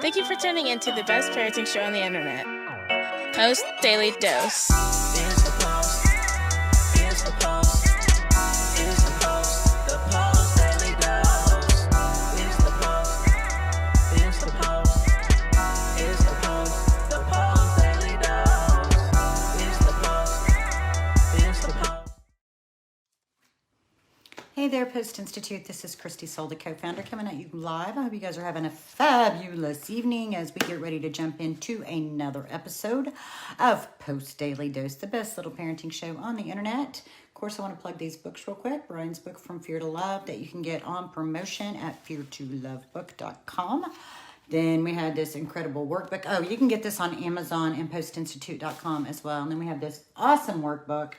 Thank you for tuning in to the best parenting show on the internet, Post Daily Dose. It's the Post. It's the Post. It's the Post. The Post Daily Dose. It's the Post. It's the Post. It's the Post. The Post Daily Dose. It's the Post. It's the Post. Hey there, Post+Institute. This is Kristi, Saul, the co-founder, coming at you live. I hope you guys are having a fabulous evening as we get ready to jump into another episode of Post Daily Dose, the best little parenting show on the internet. Of course, I want to plug these books real quick. Brian's book, From Fear to Love, that you can get on promotion at feartolovebook.com. Then we had this incredible workbook. Oh, you can get this on Amazon and postinstitute.com as well. And then we have this awesome workbook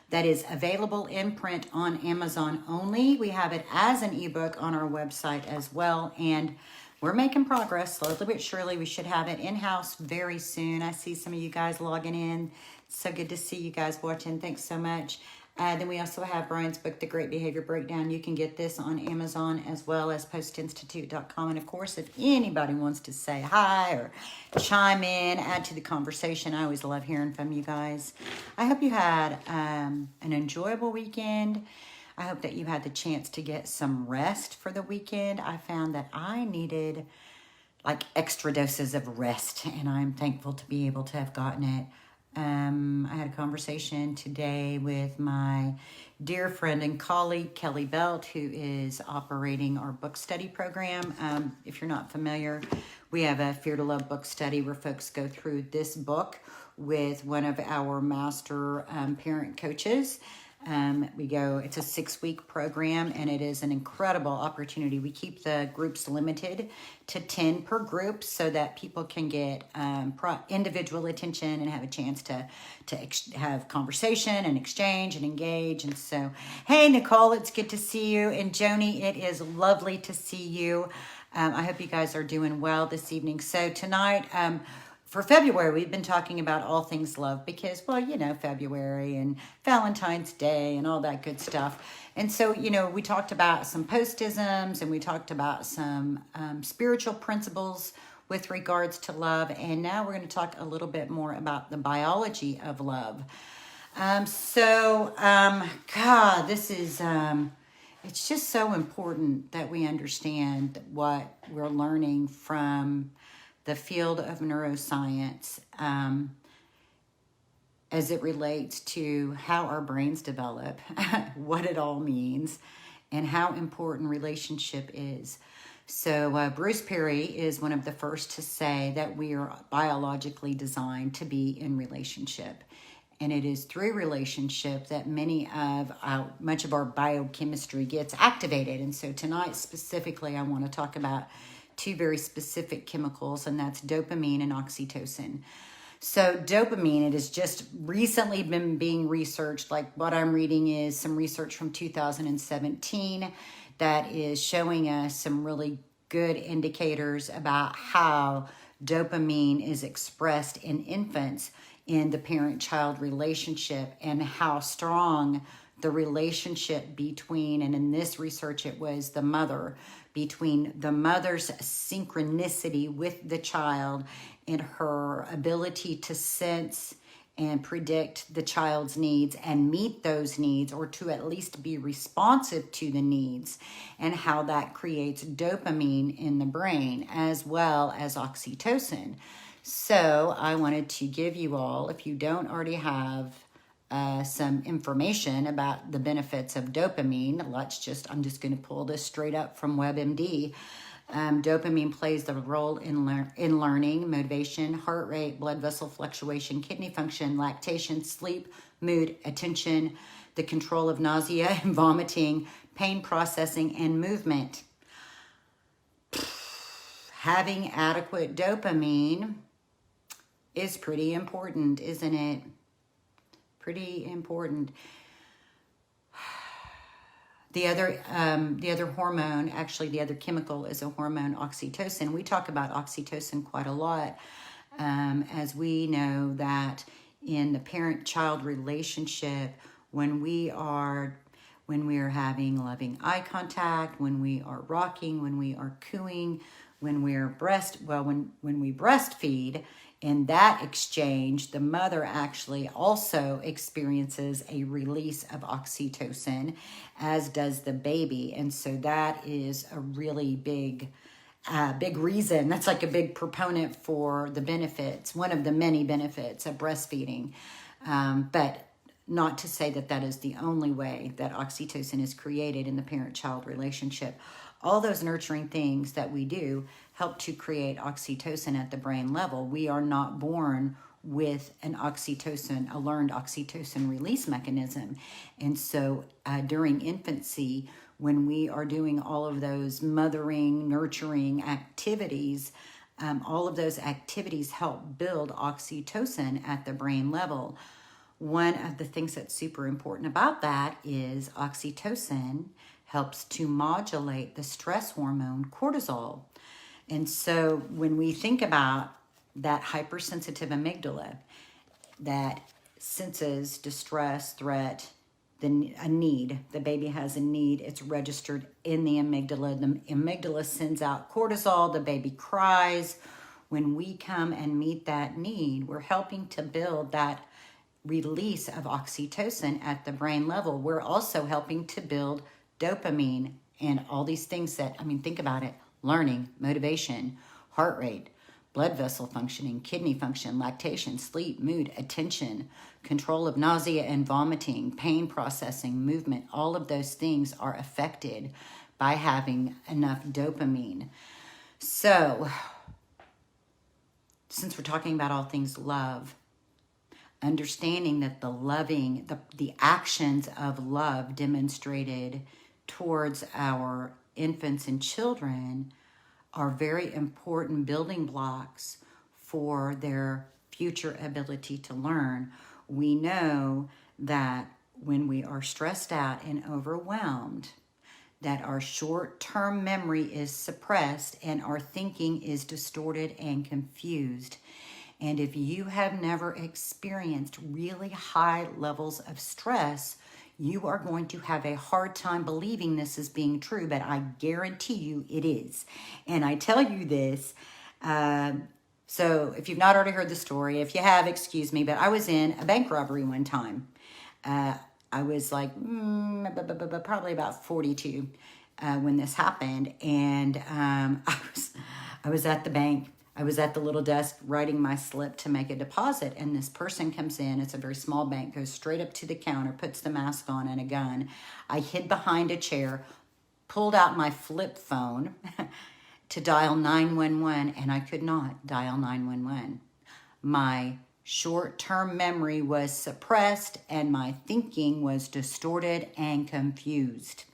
that is available in print on Amazon only. We have it as an ebook on our website as well, and we're making progress slowly but surely. We should have it in-house very soon. I see some of you guys logging in. It's so good to see you guys watching. Thanks so much. Then we also have Brian's book, The Great Behavior Breakdown. You can get this on Amazon as well as postinstitute.com. And of course, if anybody wants to say hi or chime in, add to the conversation, I always love hearing from you guys. I hope you had an enjoyable weekend. I hope that you had the chance to get some rest for the weekend. I found that I needed like extra doses of rest, and I'm thankful to be able to have gotten it. I had a conversation today with my dear friend and colleague, Kelly Belt, who is operating our book study program. If you're not familiar, we have a Fear to Love book study where folks go through this book with one of our master parent coaches. It's a 6-week program, and it is an incredible opportunity. We keep the groups limited to 10 per group so that people can get individual attention and have a chance to have conversation and exchange and engage. And so, hey, Nicole, it's good to see you. And Joni, it is lovely to see you. I hope you guys are doing well this evening. So tonight, for February, we've been talking about all things love because, well, you know, February and Valentine's Day and all that good stuff. And so, you know, we talked about some post-isms and we talked about some spiritual principles with regards to love. And now we're going to talk a little bit more about the biology of love. God, this is, it's just so important that we understand what we're learning from the field of neuroscience as it relates to how our brains develop, what it all means, and how important relationship is. So Bruce Perry is one of the first to say that we are biologically designed to be in relationship. And it is through relationship that much of our biochemistry gets activated. And so tonight specifically, I want to talk about two very specific chemicals, and that's dopamine and oxytocin. So dopamine, it has just recently been being researched. Like what I'm reading is some research from 2017 that is showing us some really good indicators about how dopamine is expressed in infants in the parent-child relationship and how strong the relationship between, and in this research it was the mother, between the mother's synchronicity with the child and her ability to sense and predict the child's needs and meet those needs, or to at least be responsive to the needs, and how that creates dopamine in the brain as well as oxytocin. So I wanted to give you all, if you don't already have some information about the benefits of dopamine. I'm just going to pull this straight up from WebMD. Dopamine plays the role in learning, motivation, heart rate, blood vessel fluctuation, kidney function, lactation, sleep, mood, attention, the control of nausea and vomiting, pain processing, and movement. Having adequate dopamine is pretty important, isn't it? Pretty important. The other hormone, actually the other chemical is a hormone, oxytocin. We talk about oxytocin quite a lot, as we know that in the parent-child relationship, when we are having loving eye contact, when we are rocking, when we are cooing, when we breastfeed, in that exchange, the mother actually also experiences a release of oxytocin, as does the baby. And so that is a really big reason. That's like a big proponent for the benefits, one of the many benefits of breastfeeding. But not to say that that is the only way that oxytocin is created in the parent-child relationship. All those nurturing things that we do help to create oxytocin at the brain level. We are not born with a learned oxytocin release mechanism. And so during infancy, when we are doing all of those mothering, nurturing activities, all of those activities help build oxytocin at the brain level. One of the things that's super important about that is oxytocin helps to modulate the stress hormone cortisol. And so when we think about that hypersensitive amygdala that senses distress, threat, a need, the baby has a need, it's registered in the amygdala. The amygdala sends out cortisol, the baby cries. When we come and meet that need, we're helping to build that release of oxytocin at the brain level. We're also helping to build dopamine and all these things that, think about it, learning, motivation, heart rate, blood vessel functioning, kidney function, lactation, sleep, mood, attention, control of nausea and vomiting, pain processing, movement. All of those things are affected by having enough dopamine. So, since we're talking about all things love, understanding that the actions of love demonstrated towards our infants and children are very important building blocks for their future ability to learn. We know that when we are stressed out and overwhelmed, that our short-term memory is suppressed and our thinking is distorted and confused. And if you have never experienced really high levels of stress, you are going to have a hard time believing this is being true, but I guarantee you it is. And I tell you this, so if you've not already heard the story, if you have, excuse me, but I was in a bank robbery one time. I was like probably about 42 when this happened, and I was at the bank. I was at the little desk writing my slip to make a deposit, and this person comes in. It's a very small bank, goes straight up to the counter, puts the mask on and a gun. I hid behind a chair, pulled out my flip phone to dial 911, and I could not dial 911. My short-term memory was suppressed, and my thinking was distorted and confused.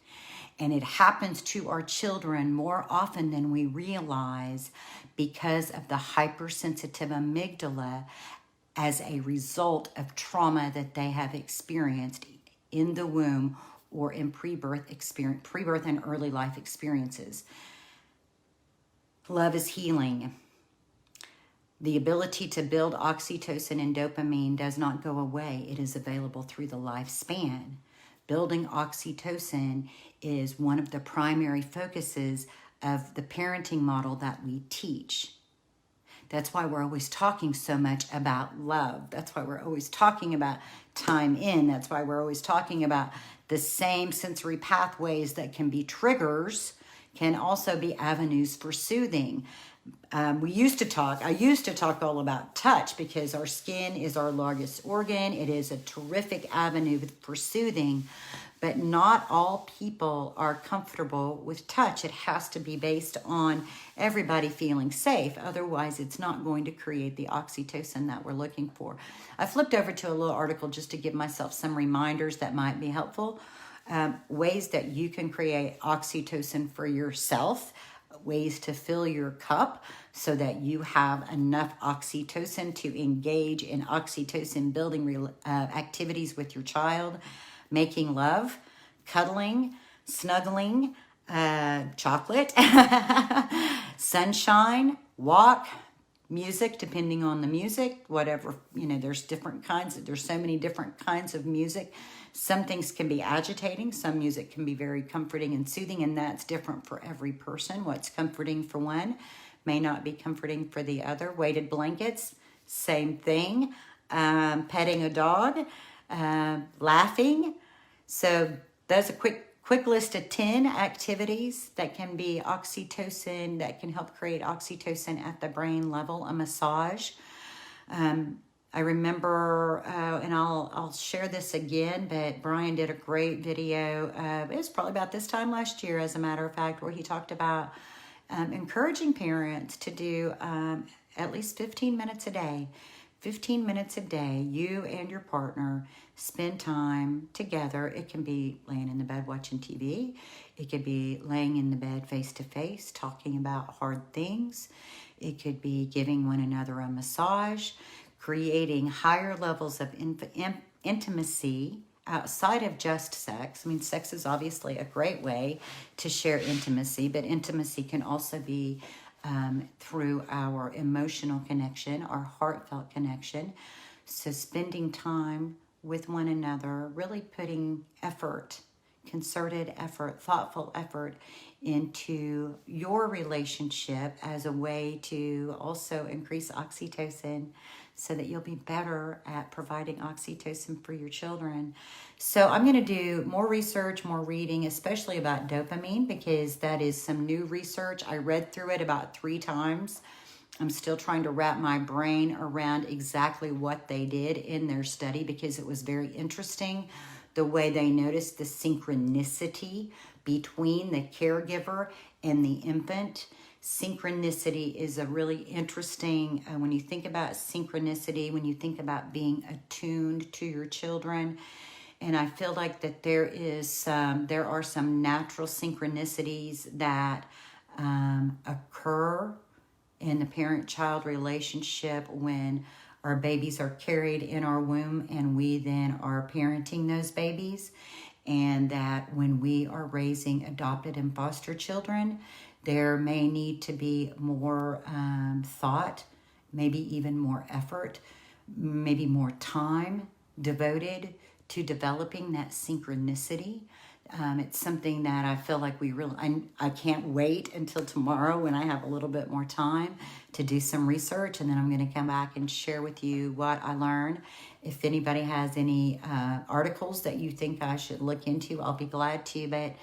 And it happens to our children more often than we realize because of the hypersensitive amygdala as a result of trauma that they have experienced in the womb or in pre-birth and early life experiences. Love is healing. The ability to build oxytocin and dopamine does not go away. It is available through the lifespan. Building oxytocin is one of the primary focuses of the parenting model that we teach. That's why we're always talking so much about love. That's why we're always talking about time in. That's why we're always talking about the same sensory pathways that can be triggers can also be avenues for soothing. I used to talk all about touch because our skin is our largest organ. It is a terrific avenue for soothing, but not all people are comfortable with touch. It has to be based on everybody feeling safe. Otherwise, it's not going to create the oxytocin that we're looking for. I flipped over to a little article just to give myself some reminders that might be helpful. Ways that you can create oxytocin for yourself, ways to fill your cup so that you have enough oxytocin to engage in oxytocin building activities with your child, making love, cuddling, snuggling, chocolate, sunshine, walk, music, depending on the music, whatever, there's so many different kinds of music. Some things can be agitating. Some music can be very comforting and soothing, and that's different for every person. What's comforting for one may not be comforting for the other. Weighted blankets, same thing. Petting a dog, laughing. So there's a quick list of 10 activities that can be oxytocin, that can help create oxytocin at the brain level. A massage. I remember, and I'll share this again, but Brian did a great video. It was probably about this time last year, as a matter of fact, where he talked about encouraging parents to do at least 15 minutes a day. 15 minutes a day, you and your partner spend time together. It can be laying in the bed watching TV. It could be laying in the bed face to face, talking about hard things. It could be giving one another a massage, creating higher levels of intimacy outside of just sex. I mean, sex is obviously a great way to share intimacy, but intimacy can also be through our emotional connection, our heartfelt connection. So spending time with one another, really putting effort, concerted effort, thoughtful effort into your relationship as a way to also increase oxytocin, so that you'll be better at providing oxytocin for your children. So I'm going to do more research, more reading, especially about dopamine, because that is some new research. I read through it about 3 times. I'm still trying to wrap my brain around exactly what they did in their study, because it was very interesting the way they noticed the synchronicity between the caregiver and the infant. Synchronicity is a really interesting, when you think about synchronicity, when you think about being attuned to your children. And I feel like that there are some natural synchronicities that occur in the parent-child relationship when our babies are carried in our womb and we then are parenting those babies. And that when we are raising adopted and foster children, there may need to be more thought, maybe even more effort, maybe more time devoted to developing that synchronicity. It's something that I feel like I can't wait until tomorrow when I have a little bit more time to do some research, and then I'm going to come back and share with you what I learned. If anybody has any articles that you think I should look into, I'll be glad to. But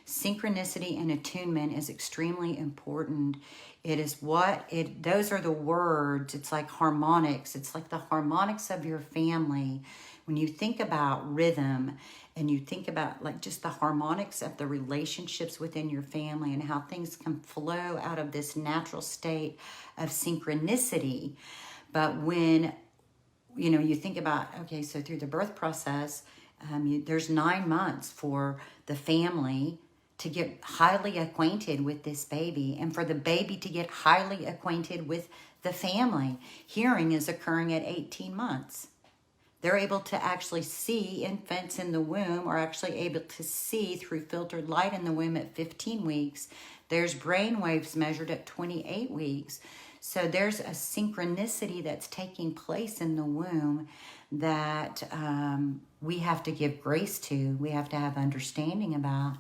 synchronicity and attunement is extremely important. Those are the words. It's like harmonics. It's like the harmonics of your family. When you think about rhythm and you think about like just the harmonics of the relationships within your family and how things can flow out of this natural state of synchronicity. But when you think about, okay, so through the birth process, there's 9 months for the family to get highly acquainted with this baby and for the baby to get highly acquainted with the family. Hearing is occurring at 18 months. They're able to actually see, infants in the womb are actually able to see through filtered light in the womb at 15 weeks. There's brain waves measured at 28 weeks. So there's a synchronicity that's taking place in the womb that we have to give grace to. We have to have understanding about.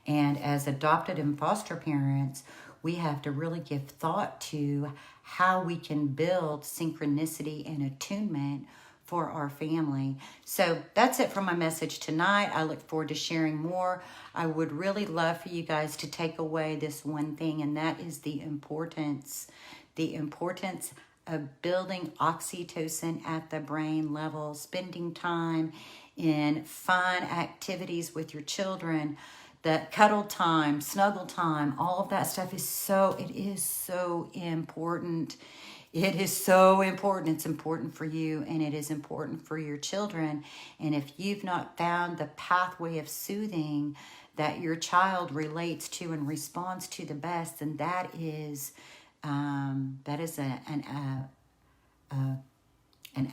And as adopted and foster parents, we have to really give thought to how we can build synchronicity and attunement for our family. So that's it for my message tonight. I look forward to sharing more. I would really love for you guys to take away this one thing, and that is the importance of building oxytocin at the brain level, spending time in fun activities with your children, that cuddle time, snuggle time, all of that stuff is so important. It is so important. It's important for you and it is important for your children. And if you've not found the pathway of soothing that your child relates to and responds to the best, then that is an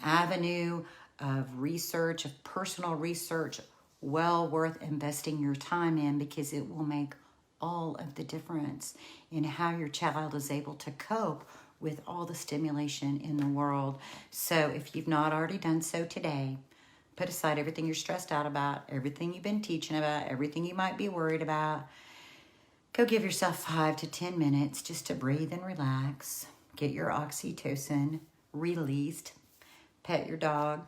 avenue of research, of personal research, well worth investing your time in, because it will make all of the difference in how your child is able to cope with all the stimulation in the world. So if you've not already done so today, Put aside everything you're stressed out about, everything you've been teaching about, everything you might be worried about. Go give yourself 5 to 10 minutes just to breathe and relax. Get your oxytocin released. Pet your dog.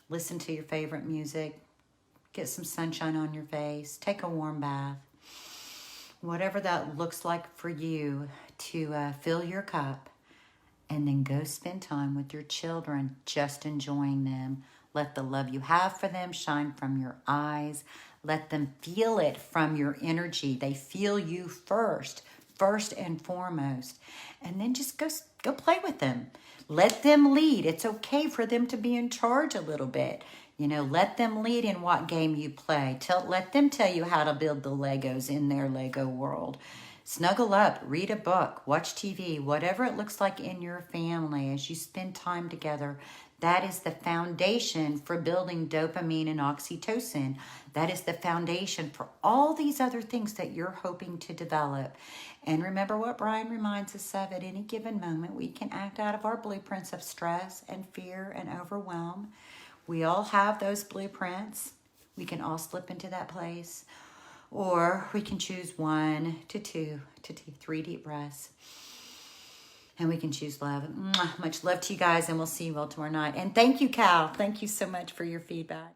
Listen to your favorite music. Get some sunshine on your face. Take a warm bath. Whatever that looks like for you to fill your cup. And then go spend time with your children, just enjoying them. Let the love you have for them shine from your eyes. Let them feel it from your energy. They feel you first and foremost. And then just go play with them. Let them lead. It's okay for them to be in charge a little bit. You know, let them lead in what game you play. Let them tell you how to build the Legos in their Lego world. Snuggle up, read a book, watch TV, whatever it looks like in your family as you spend time together. That is the foundation for building dopamine and oxytocin. That is the foundation for all these other things that you're hoping to develop. And remember what Brian reminds us of: at any given moment, we can act out of our blueprints of stress and fear and overwhelm. We all have those blueprints. We can all slip into that place. Or we can choose 1 to 2 to 3 deep breaths. And we can choose love. Much love to you guys, and we'll see you all tomorrow night. And thank you, Cal. Thank you so much for your feedback.